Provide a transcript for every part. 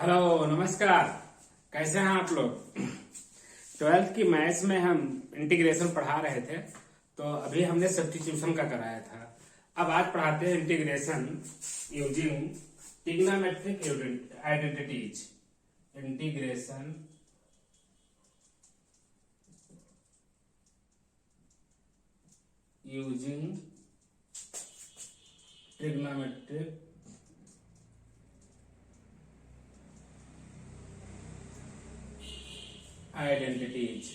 Hello नमस्कार। कैसे हैं आप लोग। ट्वेल्थ की मैथ्स में हम इंटीग्रेशन पढ़ा रहे थे, तो अभी हमने सब्स्टिट्यूशन का कराया था। अब आज पढ़ाते हैं integration using trigonometric identities. Integration using trigonometric identities.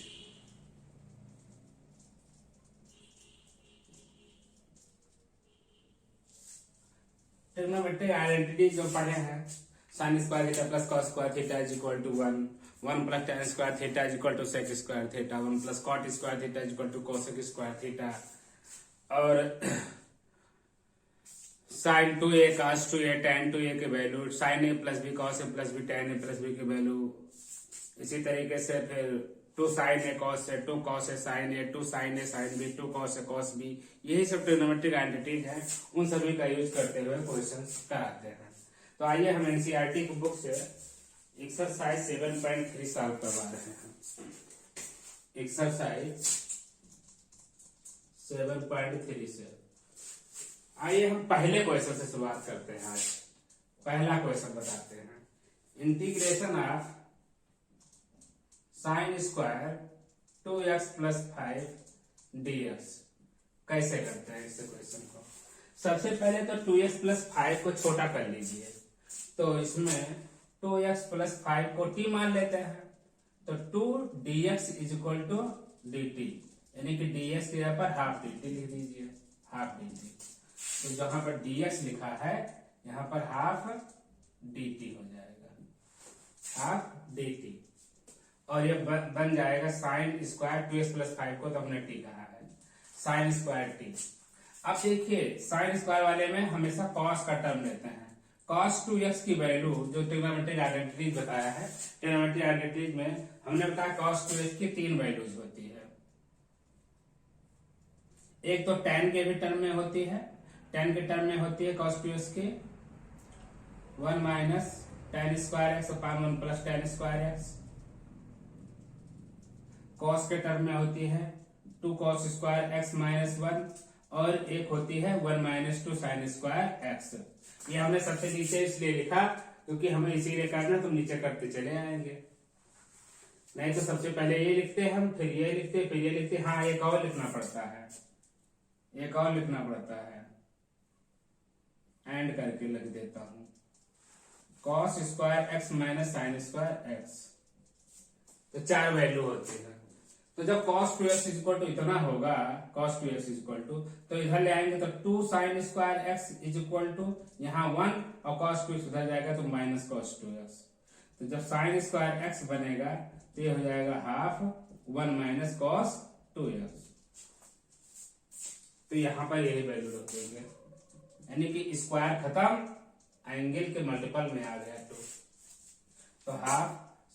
Trigonometric identities जो पढ़े हैं, sine square theta plus cos square theta is equal to 1, 1 plus tan square theta is equal to sec square theta, 1 plus cot square theta is equal to cosec square theta, और sine 2a cos 2a tan 2a के value, sine a plus B cos a plus B tan a plus B की value. इसी तरीके से फिर 2 sin a cos a, 2 cos a sin a, 2 sin a sin b, 2 cos a cos b। यही सब trigonometric identities हैं, उन सभी का यूज करते हुए क्वेश्चंस कराते हैं। तो आइए हम एनसीईआरटी की बुक से एक्सरसाइज 7.3 सॉल्व करवा रहे हैं। एक्सरसाइज 7.3 से आइए हम पहले क्वेश्चन से शुरुआत करते हैं। आज पहला क्वेश्चन बताते हैं। Integration of sine square 2x plus 5 dx कैसे करते हैं इस क्वेश्चन को। सबसे पहले तो 2x प्लस 5 को छोटा कर लीजिए, तो इसमें 2x प्लस 5 को t मान लेते हैं, तो 2 dx is equal to dt, यानी कि dx के यहाँ पर हाफ dt लिख दीजिए, हाफ dt। तो जहां पर dx लिखा है यहाँ पर हाफ dt हो जाएगा, हाफ dt। और ये बन जाएगा साइन स्क्वायर 2x प्लस 5 को तो हमने t कहा है, साइन स्क्वायर t। अब देखिए साइन स्क्वायर वाले में हमेशा कॉस का टर्म लेते हैं। कॉस 2x की वैल्यू जो ट्रिग्नोमेट्रिक आइडेंटिटीज बताया है, ट्रिग्नोमेट्रिक आइडेंटिटीज में हमने बताया कॉस 2x की 3 वैल्यूज होती है। एक तो tan के भी टर्म में होती है, tan के टर्म में होती है कॉस 2x की 1 माइनस tan स्क्वायर x अपान 1 plus tan square x। Cos के टर्म में होती है 2 cos स्क्वायर x माइनस 1, और एक होती है 1 माइनस 2 साइन स्क्वायर x। ये हमने सबसे नीचे इसलिए लिखा क्योंकि हमें इसीलिए करना, तो नीचे करते चले आएंगे। नहीं तो सबसे पहले ये लिखते हम, फिर ये लिखते, फिर ये लिखते। हाँ एक और लिखना पड़ता है, एक और लिखना पड़ता है, एंड करके लिख देता हूं cos square x minus sign square x। तो 4 वैल्यू होती है। तो जब cos 2x इक्वल टू इतना होगा, cos 2x इक्वल टू, तो इधर ले आएंगे तो 2 sine square x is equal to यहाँ 1, और cos 2x उधर जाएगा तो माइनस cos 2x। तो जब साइन स्क्वायर x बनेगा तो ये हो जाएगा हाफ 1 माइनस cos 2x। तो यहाँ पर यही वैल्यू रख देंगे, यानी कि स्क्वायर खत्म, एंगल के मल्टीपल में आ गया 2। तो हाफ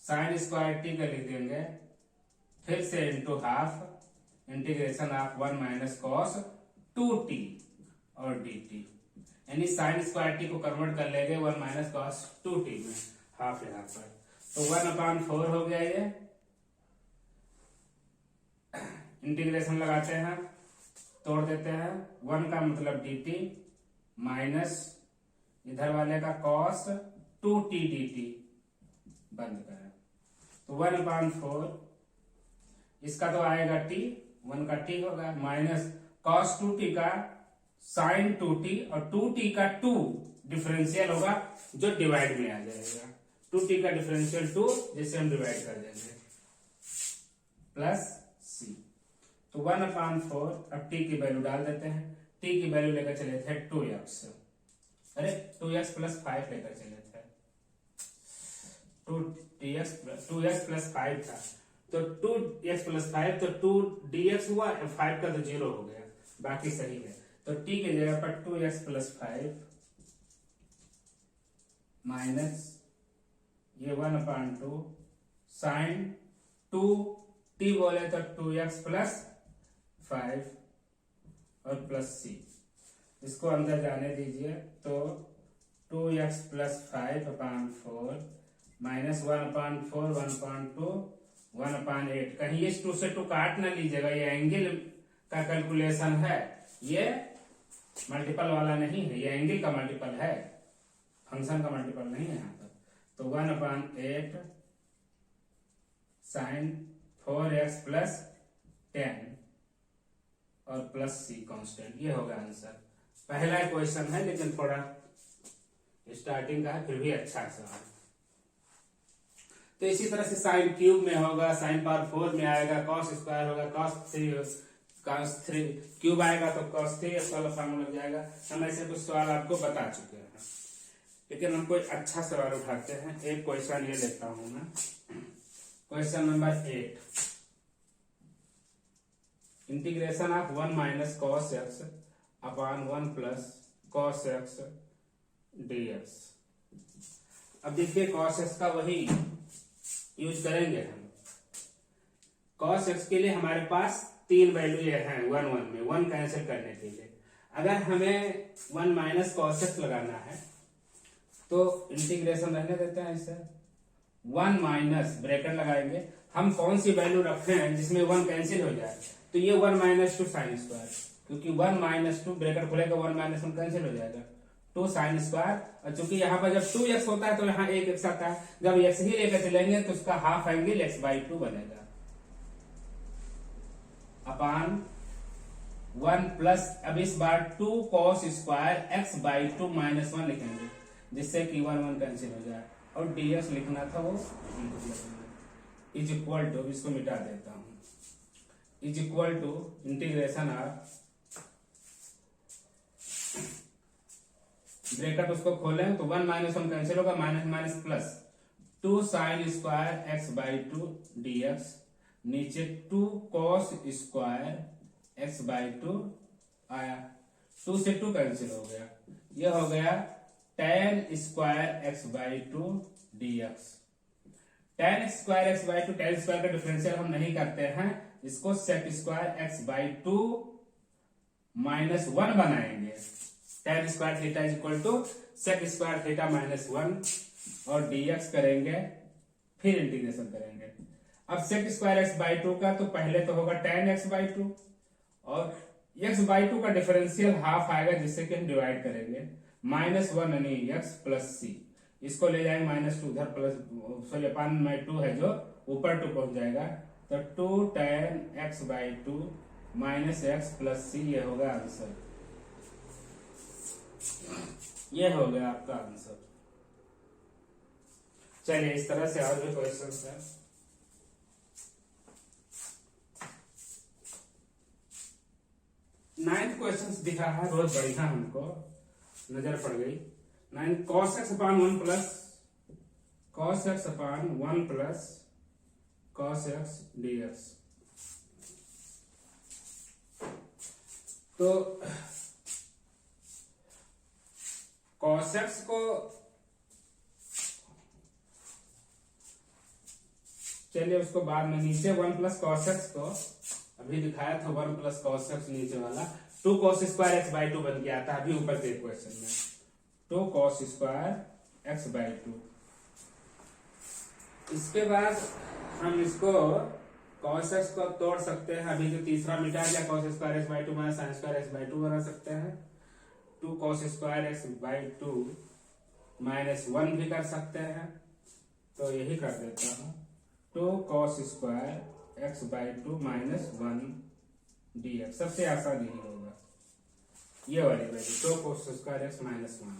साइन स्क्वायर t का लिख देंगे, फिर से into half integration of 1 minus cos 2t और dt, यानी साइन स्क्वायर t को कन्वर्ट कर लेंगे 1 माइनस कॉस 2t में, हाफ यहाँ पर। तो 1/4 हो गया ये। इंटीग्रेशन लगाते हैं, तोड़ देते हैं। 1 का मतलब dt माइनस इधर वाले का कॉस 2t dt, बंद करें। तो 1/4, इसका तो आएगा t, 1 का t होगा, माइनस cos 2t का sin 2t, और 2t का 2 डिफरेंशियल होगा जो डिवाइड में आ जाएगा। 2t का डिफरेंशियल 2, जिसे हम डिवाइड कर देंगे, प्लस c। तो 1/4, अब t की वैल्यू डाल देते हैं। t की वैल्यू लेकर चले थे 2x, अरे 2x प्लस 5 लेकर चले थे, 2x प्लस 5 था, तो 2x प्लस 5, तो 2dx हुआ, 5 का तो 0 हो गया, बाकी सही है। तो t की जगह पर 2x प्लस 5 माइनस ये 1/2 साइन 2t बोले तो 2x प्लस 5 और प्लस c। इसको अंदर जाने दीजिए, तो 2x प्लस 5/4 -1/4, 1/2, 1/8। कहीं ये 2 से 2 काट ना लीजिएगा, ये एंगल का कैलकुलेशन है, ये मल्टीपल वाला नहीं है, ये एंगल का मल्टीपल है, फंक्शन का मल्टीपल नहीं है यहाँ पर। तो 1/8 sin 4x + 10 और +c कांस्टेंट, ये होगा आंसर। पहला क्वेश्चन है लेकिन थोड़ा स्टार्टिंग का है, फिर भी अच्छा सवाल। तो इसी तरह से साइन क्यूब में होगा, sin पावर 4 में आएगा, cos स्क्वायर होगा, cos 3 क्यूब आएगा तो cos 3 वाला फॉर्मूला लग जाएगा। हम ऐसे कुछ सवाल आपको बता चुके हैं, लेकिन हम कोई अच्छा सवाल उठाते हैं। एक क्वेश्चन ये लेता हूं मैं, question number 8, integration of 1 - cos x upon 1 + cos x dx। अब देखिए cos x का वही यूज करेंगे हम। cos x के लिए हमारे पास 3 वैल्यू ये हैं 1 1 में, 1 कैंसिल करने के लिए। अगर हमें 1 - cos x लगाना है तो इंटीग्रेशन रहने देते हैं इसे, 1 माइनस ब्रैकेट लगाएंगे। हम कौन सी वैल्यू रखे हैं जिसमें 1 कैंसिल हो जाए, तो ये 1 - 2 sin स्क्वायर, क्योंकि 1 - 2 ब्रैकेट खुलेगा, 1 - 1 कैंसिल हो जाएगा, 2 sin स्क्वायर। और चूंकि यहाँ पर जब 2x होता है तो यहाँ 1x आता है, जब x ही लेकर चलेंगे तो उसका हाफ एंगल x/2 बनेगा, अपान 1 प्लस, अब इस बार 2 cos स्क्वायर x/2 -1 लिखेंगे, जिससे कि 1 1 कैंसिल हो जाए, और dx लिखना था वो इज इक्वल टू, इसको मिटा देता हूं, is equal to integration of, bracket उसको खोलें तो 1 - 1 कैंसिल होगा, minus plus 2 sin square x/2 dx, नीचे 2 cos स्क्वायर x/2 आया, 2 से 2 कैंसिल हो गया, यह हो गया tan square x/2 dx। tan square x/2, tan square का डिफरेंशियल हम नहीं करते हैं, इसको sec स्क्वायर x/2 -1 बनाएंगे। tan square theta is equal to sec square theta -1 और dx करेंगे, फिर इंटीग्रेशन करेंगे। अब sec स्क्वायर x/2 का तो पहले तो होगा tan x/2 और x/2 का डिफरेंशियल हाफ आएगा, जिससे कि हम डिवाइड करेंगे, -1 यानी x + c, इसको ले जाएंगे -2 उधर, प्लस सॉरी अपान में 2 है जो ऊपर 2 पहुंच जाएगा, तो 2 tan x/2 -x + c, ये होगा आंसर, ये हो गया आपका आंसर। चलिए इस तरह से और भी क्वेश्चंस हैं। नाइन्थ क्वेश्चन दिख रहा है बहुत बढ़िया, हमको नजर पड़ गई। 9 cos x upon 1 plus cos x upon 1 plus cos x dx। तो cos x को चलिए उसको बाद में, नीचे 1 प्लस cos x को अभी दिखाया था, 1 प्लस cos x नीचे वाला 2 cos स्क्वायर x/2 बन के आता है अभी ऊपर के क्वेश्चन में, 2 cos स्क्वायर x/2। इसके बाद हम इसको cos x को तोड़ सकते हैं, अभी जो तीसरा मिटा गया cos square x/2 minus sin square x/2 बना सकते हैं, 2 cos स्क्वायर x/2 -1 भी कर सकते हैं, तो यही कर देता हूं, 2 cos स्क्वायर x/2 -1 dx, सबसे आसान यही होगा, ये वाली वैल्यू 2 cos स्क्वायर x -1।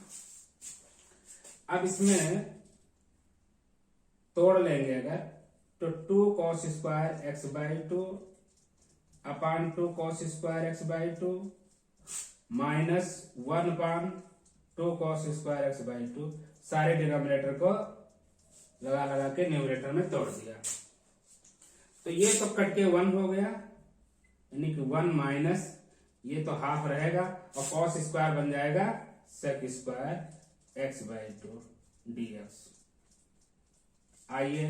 अब इसमें तोड़ लेंगे अगर, तो 2 cos स्क्वायर x/2 अपान 2 cos स्क्वायर x/2 -1 अपान 2 cos स्क्वायर x/2, सारे डिनोमिनेटर को लगा लगा के न्यूमरेटर में तोड़ दिया, तो ये तो कट के 1 हो गया, यानी कि 1 माइनस ये तो हाफ रहेगा, और cos स्क्वायर बन जाएगा sec स्क्वायर x/2 dx। आइए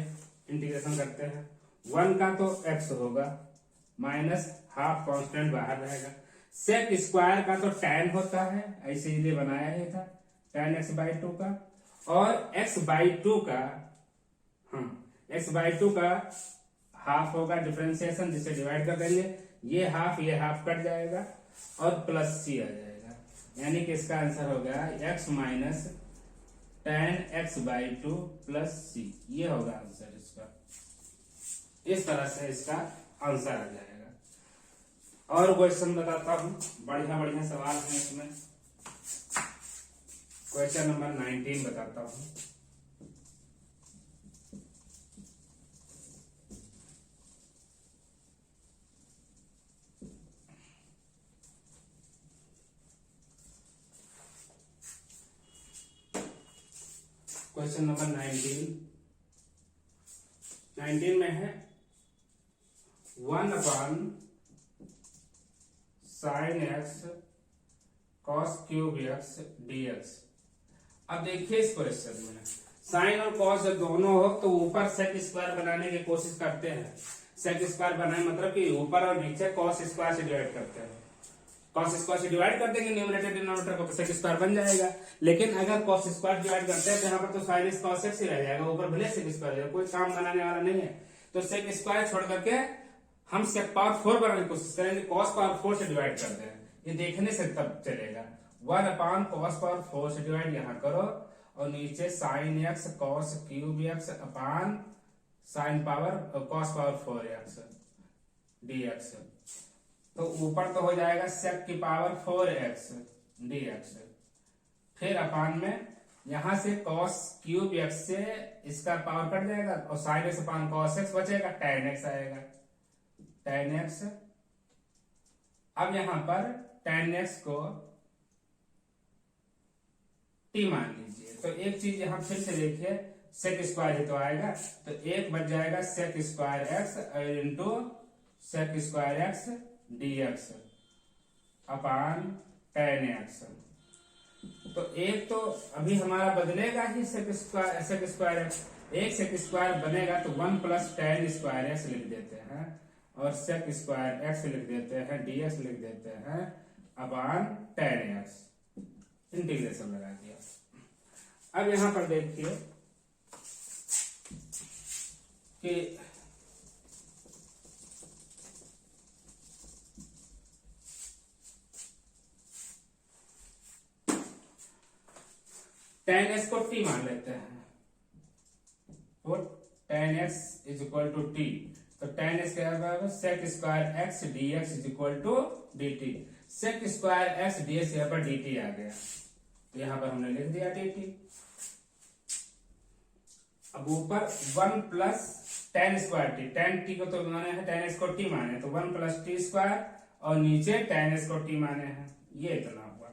इंटीग्रेशन करते हैं, 1 का तो x होगा, माइनस हाफ कांस्टेंट बाहर रहेगा, sec स्क्वायर का तो tan होता है, ऐसे इसलिए बनाया ही था tan x/2 का, और x/2 का हाँ, x/2 का हाफ होगा डिफरेंशिएशन, जिसे डिवाइड कर देंगे, ये हाफ कट जाएगा और प्लस सी आ जाएगा, यानी कि इसका आंसर हो गया x minus tan x/2 plus C. ये होगा आंसर इसका। इस तरह से इसका आंसर आ जाएगा। और क्वेश्चन बताता हूं, बढ़िया बढ़िया सवाल है इसमें। क्वेश्चन नंबर 19 बताता हूं। क्वेश्चन नंबर 19 में है 1/sin x cos cube x dx। अब देखिए इस क्वेश्चन में साइन और कॉस जब दोनों हो तो ऊपर सेक स्क्वायर बनाने की कोशिश करते हैं। सेक स्क्वायर बनाए मतलब कि ऊपर और नीचे कॉस स्क्वायर से डिवाइड करते हैं। कॉस स्क्वायर से डिवाइड कर देंगे न्यूमरेटर डिनोमिनेटर को, सेक स्क्वायर बन जाएगा। लेकिन अगर कॉस स्क्वायर डिवाइड करते हैं तो यहाँ पर तो साइन इस कॉस एक्स ही रह जाएगा, ऊपर भले सेक स्क्वायर है, कोई काम बनाने वाला नहीं है। तो सेक स्क्वायर छोड़ करके हम सेक पावर 4 बनाने की कोशिश करेंगे, कॉस पावर 4 से डिवाइड कर दें, ये देखने से तब चलेगा। 1/cos पावर 4 से डिवाइड यहाँ करो और नीचे sine x cos cube x upon sine power cos power 4x dx। तो ऊपर तो हो जाएगा सेक की पावर 4x dx, फिर अपान में यहां से cos क्यूब x से इसका पावर कट जाएगा और साइन एक्स अपान cos x बचेगा, tan x आएगा, tan x। अब यहां पर tan x को t मान लीजिए, तो एक चीज यहां फिर से देखिए, सेक स्क्वायर ही तो आएगा, तो एक बच जाएगा sec square x into sec square x dx upon tan x। तो एक तो अभी हमारा बदलेगा ही सेक स्क्वायर एक्स, एक सेक स्क्वायर बनेगा तो 1 प्लस tan स्क्वायर एक्स लिख देते हैं और सेक स्क्वायर एक्स लिख देते हैं, dx लिख देते हैं अपान tan x, इंटीग्रेशन लगा दिया। अब यहां पर देखिए कि tan x को t मान लेते हैं, तो tan x is equal to t, तो tan x क्या होगा, sec square x dx is equal to dt। Sec square x dx यहाँ पर dt आ गया, तो यहां पर हमने लिख दिया dt। अब ऊपर 1 plus tan square t, tan t को तो माने हैं, tan x को t माने तो 1 प्लस t स्क्वायर और नीचे tan x को t माने हैं, ये इतना हुआ।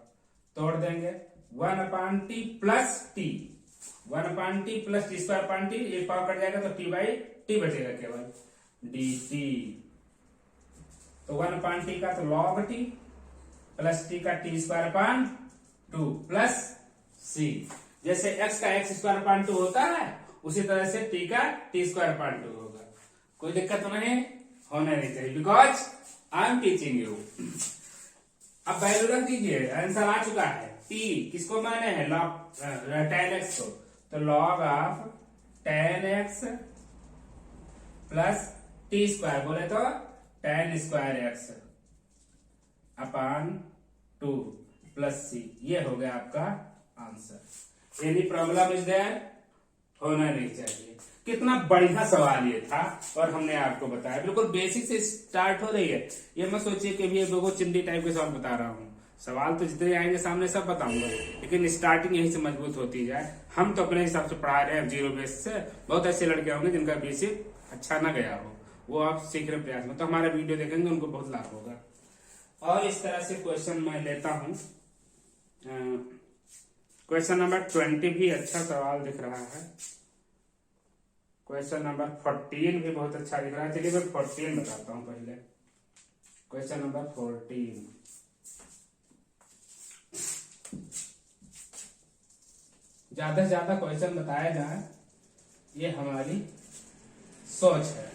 तोड़ देंगे 1/t plus t, 1/t plus t square upon t, एक पावर कट जाएगा तो t/t बचेगा केवल dt। तो 1/t का तो log t प्लस t का t square upon 2 plus c। जैसे x का x स्क्वायर अपान 2 होता है उसी तरह से t का t स्क्वायर अपान 2 होगा। कोई दिक्कत तो नहीं होना नहीं चाहिए, because I am teaching you. अब वैल्यू रख दीजिए, आंसर आ चुका है। t किसको माने हैं, लॉग tan x को, तो log of tan x plus t square बोले तो tan square x upon 2 plus c, ये हो गया आपका answer. Any problem is there, होना नहीं चाहिए। कितना बढ़िया सवाल ये था और हमने आपको बताया, बिल्कुल बेसिक से स्टार्ट हो रही है। ये मत सोचिए कि ये लोगों चिंदी टाइप के सवाल बता रहा हूँ, सवाल तो जितने आएंगे सामने सब बताऊंगा, लेकिन स्टार्टिंग यहीं से मजबूत होती जाए। हम तो अपने हिसाब से पढ़ा रहे हैं जीरो बेस से, बहुत ऐसे लड़के होंगे जिनका बेसिक अच्छा ना गया हो, वो आप सीख रहे प्रयास में, तो हमारा वीडियो देखेंगे उनको बहुत लाभ होगा। और इस तरह से क्वेश्चन मैं लेता हूँ। क्वेश्चन नंबर 20 भी अच्छा सवाल दिख रहा है, क्वेश्चन नंबर 14 भी बहुत अच्छा दिख रहा है। चलिए मैं 14 बताता हूँ पहले। क्वेश्चन नंबर 14, ज्यादा से ज्यादा क्वेश्चन बताया जाए ये हमारी सोच है।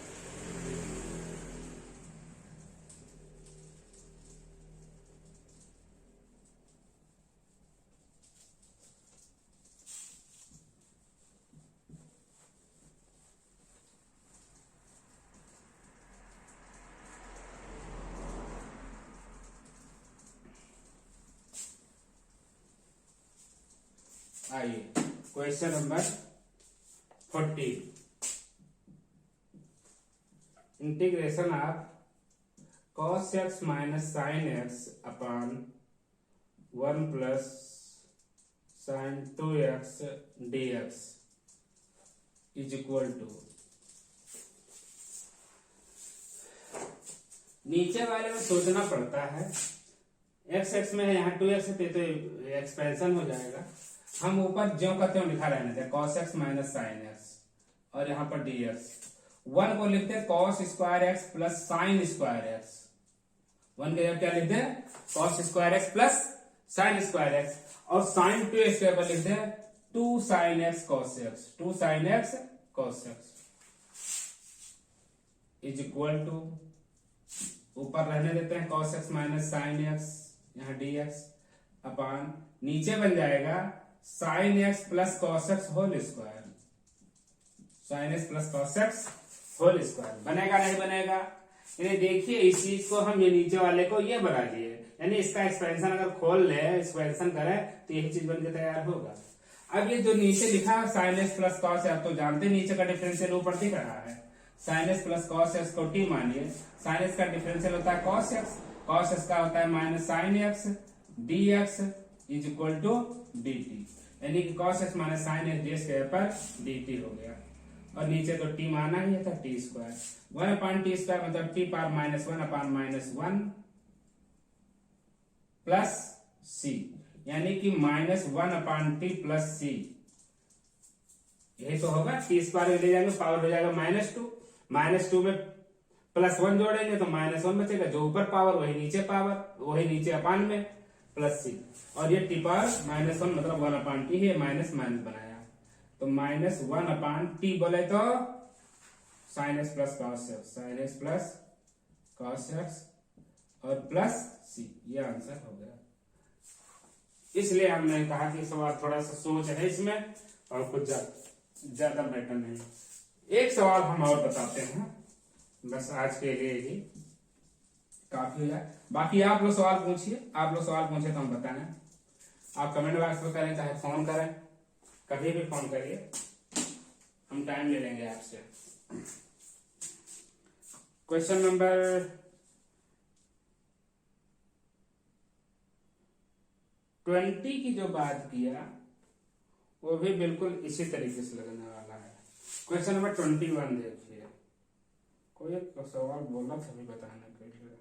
आइए question number 14, integration of cos x minus sine x upon 1 plus sine 2x dx is equal to, नीचे वाले में सोचना पड़ता है, एक्स एक्स में है, यहाँ 2x है तो एक्सपेंशन हो जाएगा। हम ऊपर ज्यों का त्यों लिखा रहने थे cos x minus sine x, और यहाँ पर dx। 1 को लिखते हैं cos square x plus sine square x. 1 के जगह क्या लिखते हैं cos square x plus sine square x, और साइन 2x के ऊपर लिखते हैं 2 sine x cos x, 2 sine x cos x is equal to, ऊपर रहने देते हैं cos x minus sine x, यहाँ dx अपान नीचे बन जाएगा sign x plus cos x whole square, sine x plus cos x whole square. बनेगा नहीं बनेगा? यानी देखिए इस चीज को हम ये नीचे वाले को ये बना दिए, यानी इसका एक्सपेंशन अगर खोल ले, एक्सपेंशन करें तो यही चीज बन के तैयार होगा। अब ये जो नीचे लिखा साइन एक्स प्लस कॉस, आप तो जानते हैं नीचे का डिफरेंशियल ऊपर दिख रहा है, sine x plus cos x को टी मानिए, साइन एक्स का डिफरेंशियल होता है कॉस एक्स, कॉस एक्स का होता है minus sine x, d x is equal to d t, यानी कि cos x minus sine x d square पर डी टी हो गया। और नीचे तो टी माना ही था, t square, 1 upon t square मतलब t power minus 1 upon minus 1 plus सी, यानी कि माइनस 1 अपान टी प्लस सी, यही तो होगा। टी स्क्वायर ले जाएंगे पावर हो जाएगा माइनस टू में प्लस 1 जोड़ेंगे तो माइनस 1 बचेगा, जो ऊपर पावर वही नीचे पावर, वही नीचे अपान में प्लस सी, और ये टी पावर माइनस 1 मतलब 1 अपान टी है, माइनस माइनस बनाया तो माइनस 1 अपान टी बोले तो sign x plus cos x, sign x plus cos x और प्लस सी, ये आंसर हो गया। इसलिए हमने कहा कि सवाल थोड़ा सा सोच है इसमें और कुछ ज्यादा मैटर नहीं। एक सवाल हम और बताते हैं, बस आज के लिए ही काफी हो जाए, बाकी आप लोग सवाल पूछिए, आप लोग सवाल पूछे तो हम बताएं। आप कमेंट बॉक्स में करें चाहे फोन करें, कभी भी फोन करिए, हम टाइम ले लेंगे आपसे। क्वेश्चन नंबर 20 की जो बात किया वो भी बिल्कुल इसी तरीके से लगने वाला है। क्वेश्चन नंबर 21 देखिए, कोई एक सवाल बोला था भी बताने के लिए,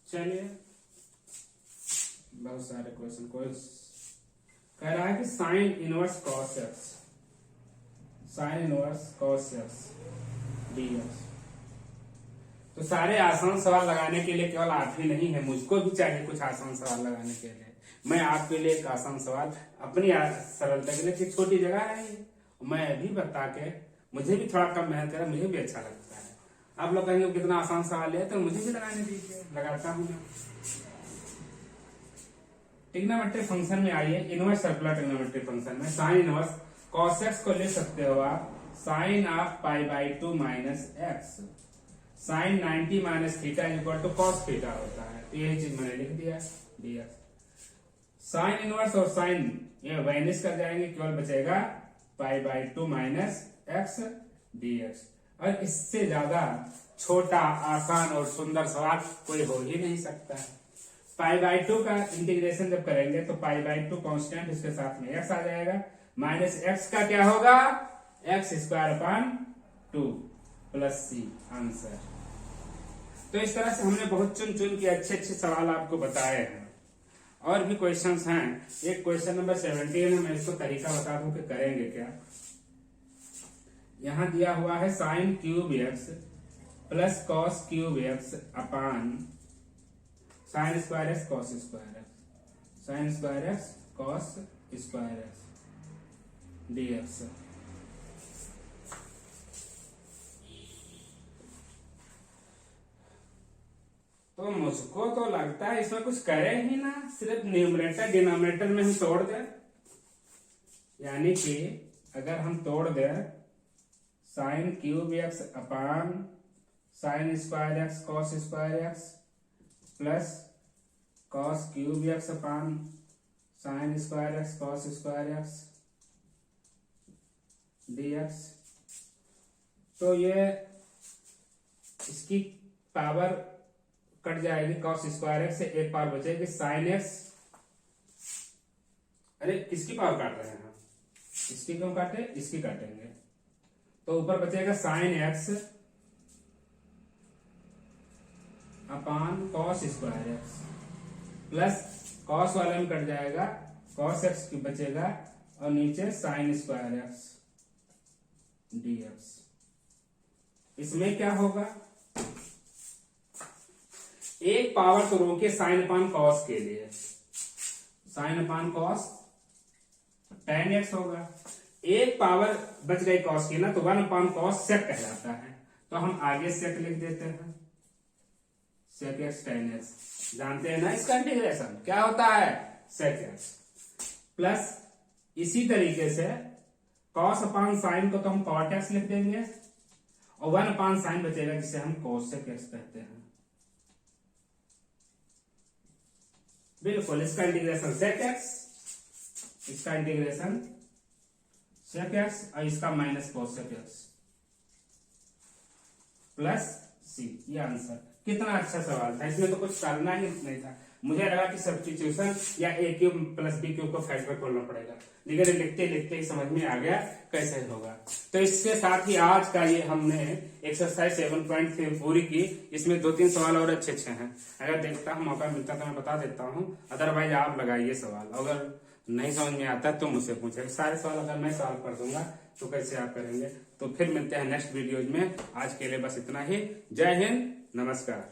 चलिए बहुत सारे क्वेश्चन। कोई कह रहा है कि sine inverse cos x, sine inverse cos x d x. तो सारे आसान सवाल लगाने के लिए केवल आप ही नहीं है, मुझको भी चाहिए कुछ आसान सवाल लगाने के लिए। मैं आपके लिए एक आसान सवाल अपनी सरलता के लिए, कि छोटी जगह है मैं भी बता के, मुझे भी थोड़ा कम मेहनत करें, मुझे भी अच्छा लगता है। आप लोग कहेंगे कितना आसान सवाल है तो मुझे भी लगाने दीजिए, लगाता हूँ मैं। ट्रिग्नोमेट्रिक फंक्शन में आइए, इनवर्स सर्कुलर ट्रिग्नोमेट्रिक फंक्शन में साइन इनवर्स कॉस एक्स को ले सकते हो आप sine of pi by 2 minus x, sine 90 minus theta equal to cos theta होता है, तो यही चीज मैंने लिख दिया dx। साइन इनवर्स और साइन ये वाइनिस कर जाएंगे, केवल बचेगा pi by 2 minus x dx। और इससे ज्यादा छोटा, आसान और सुंदर सवाल कोई हो ही नहीं सकता है। पाई बाई 2 का इंटीग्रेशन जब करेंगे तो पाई बाई 2 कांस्टेंट, इसके साथ में x आ जाएगा, माइनस x का क्या होगा एक्स स्क्वायर अपान 2 प्लस सी, आंसर। तो इस तरह से हमने बहुत चुन चुन के अच्छे अच्छे सवाल आपको बताए हैं। और भी क्वेश्चंस हैं, एक क्वेश्चन नंबर 17 है, मैं इसको तरीका बता दूं कि करेंगे क्या। यहां दिया हुआ है sine cube x plus cos cube x upon sine square x cos square x, sine square x cos square x d x. तो मुझको तो लगता है इसमें कुछ करें ही ना, सिर्फ न्यूमरेटर डिनोमिनेटर में हम तोड़ दें, यानी कि अगर हम तोड़ दें sign cube x upon sine square x cos square x plus cos cube x upon sine square x cos square x dx। तो ये इसकी पावर कट जाएगी कॉस स्क्वायर एक्स से, एक पावर बचेगी साइन एक्स। अरे किसकी पावर काट रहे हैं हम, इसकी क्यों काटे, इसकी काटेंगे। तो ऊपर बचेगा साइन एक्स अपान cos square x plus cos वाले में कट जाएगा कॉस एक्स की बचेगा और नीचे साइन स्क्वायर एक्स dx। इसमें क्या होगा, एक पावर तो रोके साइन अपान कॉस के लिए, sine upon cos tan x होगा। एक पावर बच गई कॉस की ना, तो 1 अपान कॉस सेक कहलाता है। तो हम आगे सेक लिख देते हैं, सेक एक्स tan x। जानते हैं ना इसका इंटीग्रेशन क्या होता है, सेक एक्स प्लस इसी तरीके से कॉस अपान साइन को तो हम कॉट एक्स लिख देंगे और 1 अपान साइन बचेगा जिसे हम कोसेक एक्स कहते हैं। बिल्कुल, इसका इंटीग्रेशन सेक एक्स, इसका इंटीग्रेशन सेक एक्स और इसका minus cosec x plus C. ये आंसर। कितना अच्छा सवाल था, इसमें तो कुछ करना ही नहीं था। मुझे लगा कि सब्स्टिट्यूशन या ए क्यूब प्लस बी क्यूब को फैक्टर खोलना पड़ेगा, लेकिन लिखते लिखते ही समझ में आ गया कैसे होगा। तो इसके साथ ही आज का ये हमने एक्सरसाइज 7.3 पूरी की। इसमें 2-3 सवाल और अच्छे अच्छे हैं, अगर देखता हूँ मौका मिलता तो मैं बता देता हूँ। अदरवाइज आप लगाइए सवाल, अगर नहीं समझ में आता तो मुझसे पूछे। सारे सवाल अगर मैं सॉल्व कर दूंगा तो कैसे आप करेंगे। तो फिर मिलते हैं नेक्स्ट वीडियोज में। आज के लिए बस इतना ही। जय हिंद, नमस्कार।